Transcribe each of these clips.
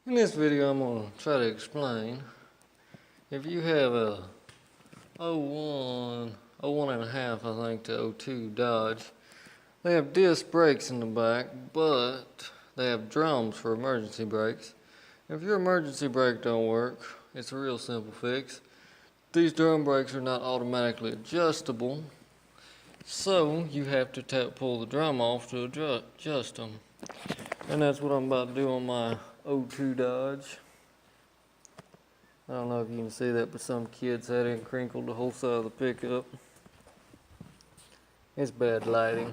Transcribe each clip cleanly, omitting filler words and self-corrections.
In this video I'm going to try to explain if you have a 01 and a half I think to 02 Dodge. They have disc brakes in the back, but they have drums for emergency brakes. If your emergency brake don't work, it's a real simple fix. These drum brakes are not automatically adjustable, so you have to pull the drum off to adjust them. And that's what I'm about to do on my 02 Dodge. I don't know if you can see that, but some kids had it crinkled the whole side of the pickup. It's bad lighting.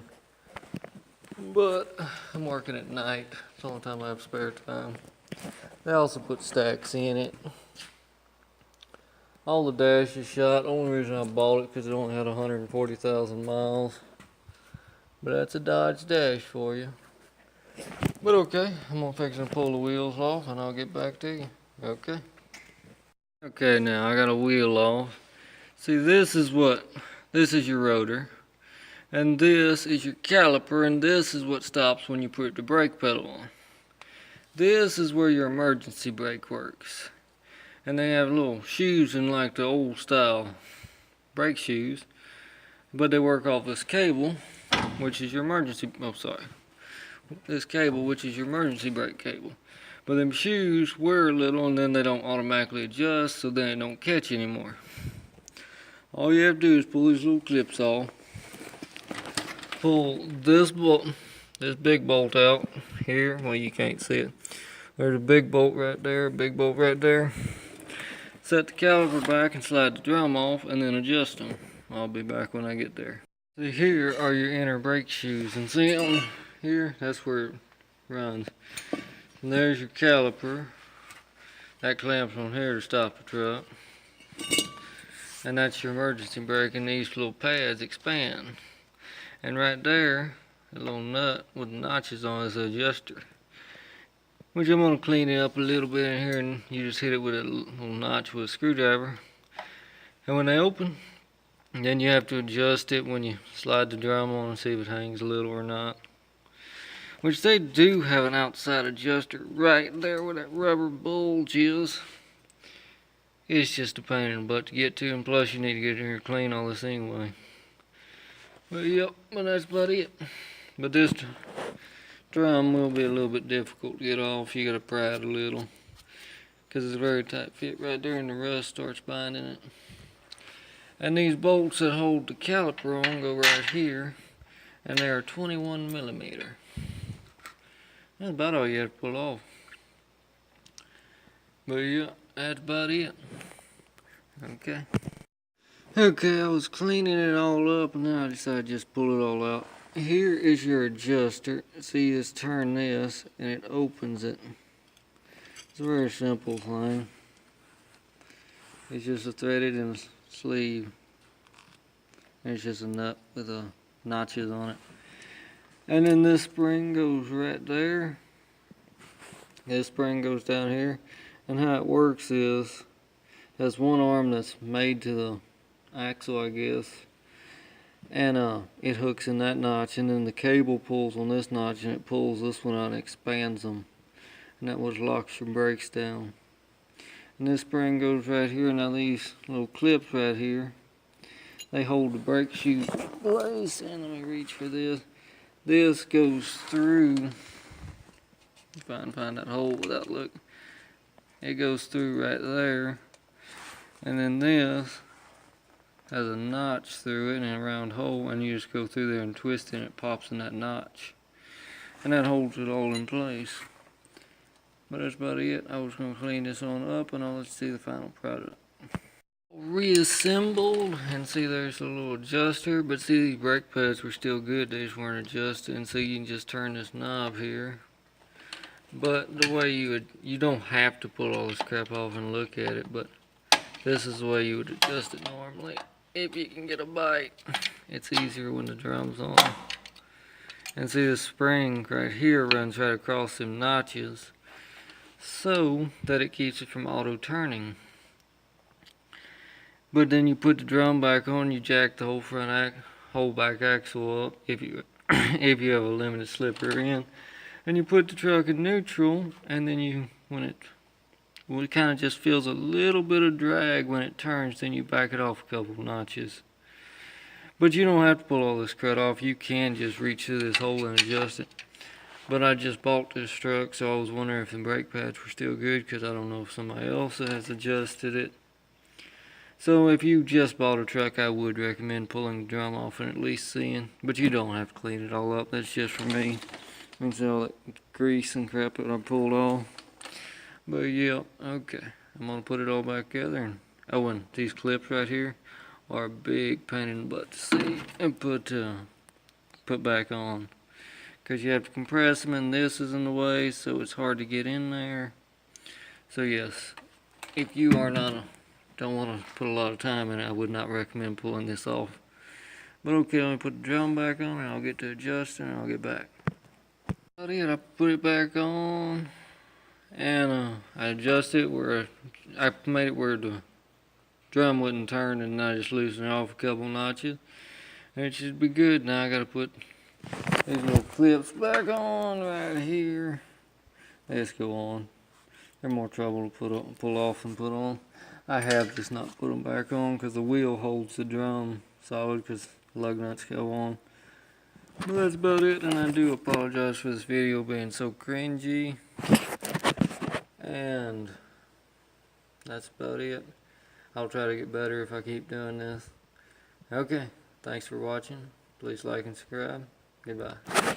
But I'm working at night. It's the only time I have spare time. They also put stacks in it. All the dash is shot. The only reason I bought it because it only had 140,000 miles. But that's a Dodge dash for you. But okay, I'm gonna fix and pull the wheels off and I'll get back to you. Okay. Okay, now I got a wheel off. See, this is your rotor. And this is your caliper, and this is what stops when you put the brake pedal on. This is where your emergency brake works. And they have little shoes in like the old style brake shoes. But they work off this cable, which is your this cable, which is your emergency brake cable. But them shoes wear a little and then they don't automatically adjust, so then it don't catch anymore. All you have to do is pull these little clips off. Pull this big bolt out here. Well, you can't see it. There's a big bolt right there, big bolt right there. Set the caliper back and slide the drum off and then adjust them. I'll be back when I get there. See, here are your inner brake shoes, and see on here, that's where it runs. And there's your caliper. That clamps on here to stop the truck. And that's your emergency brake, and these little pads expand. And right there, a little nut with notches on it is an adjuster. Which I'm going to clean it up a little bit in here, and you just hit it with a little notch with a screwdriver. And when they open, then you have to adjust it when you slide the drum on and see if it hangs a little or not. Which they do have an outside adjuster right there where that rubber bulge is. It's just a pain in the butt to get to, and plus you need to get in here and clean all this anyway. But yep, but that's about it. But this drum will be a little bit difficult to get off. You gotta pry it a little, because it's a very tight fit right there and the rust starts binding it. And these bolts that hold the caliper on go right here, and they are 21 millimeter. That's about all you have to pull off. But yeah, that's about it. Okay. Okay, I was cleaning it all up and then I decided to just pull it all out. Here is your adjuster. See, you just turn this and it opens it. It's a very simple thing. It's just a threaded in a sleeve. And it's just a nut with notches on it. And then this spring goes right there. This spring goes down here. And how it works is, there's one arm that's made to the axle, I guess. And it hooks in that notch. And then the cable pulls on this notch and it pulls this one out and expands them. And that what locks your brakes down. And this spring goes right here. Now these little clips right here, they hold the brake shoe in place. And let me reach for this. This goes through, if I can find that hole without looking, it goes through right there, and then this has a notch through it and a round hole, and you just go through there and twist it and it pops in that notch, and that holds it all in place. But that's about it. I was going to clean this on up and I'll let you see the final product. Reassembled, and see there's a little adjuster, but see these brake pads were still good, they just weren't adjusted. And see, you can just turn this knob here, but the way you don't have to pull all this crap off and look at it, but this is the way you would adjust it normally if you can get a bite. It's easier when the drum's on. And see, the spring right here runs right across them notches so that it keeps it from auto turning. But then you put the drum back on, you jack the whole back axle up if you if you have a limited slip rear end. And you put the truck in neutral, and then when it kind of just feels a little bit of drag when it turns, then you back it off a couple of notches. But you don't have to pull all this crud off. You can just reach through this hole and adjust it. But I just bought this truck, so I was wondering if the brake pads were still good, because I don't know if somebody else has adjusted it. So if you just bought a truck, I would recommend pulling the drum off and at least seeing. But you don't have to clean it all up. That's just for me. Means all that grease and crap that I pulled off. But yeah, okay. I'm gonna put it all back together. And oh, and these clips right here are a big pain in the butt to see and put back on, because you have to compress them, and this is in the way, so it's hard to get in there. So yes, if you are don't want to put a lot of time in it, I would not recommend pulling this off. But okay, let me put the drum back on, and I'll get to adjusting, and I'll get back. About it, I put it back on, and I adjusted where I made it where the drum wouldn't turn, and I just loosened it off a couple notches, and it should be good. Now I gotta put these little clips back on right here. Let's go on. They're more trouble to pull off than put on. I have just not put them back on because the wheel holds the drum solid, because lug nuts go on. But that's about it, and I do apologize for this video being so cringy. And that's about it. I'll try to get better if I keep doing this. Okay, thanks for watching. Please like and subscribe. Goodbye.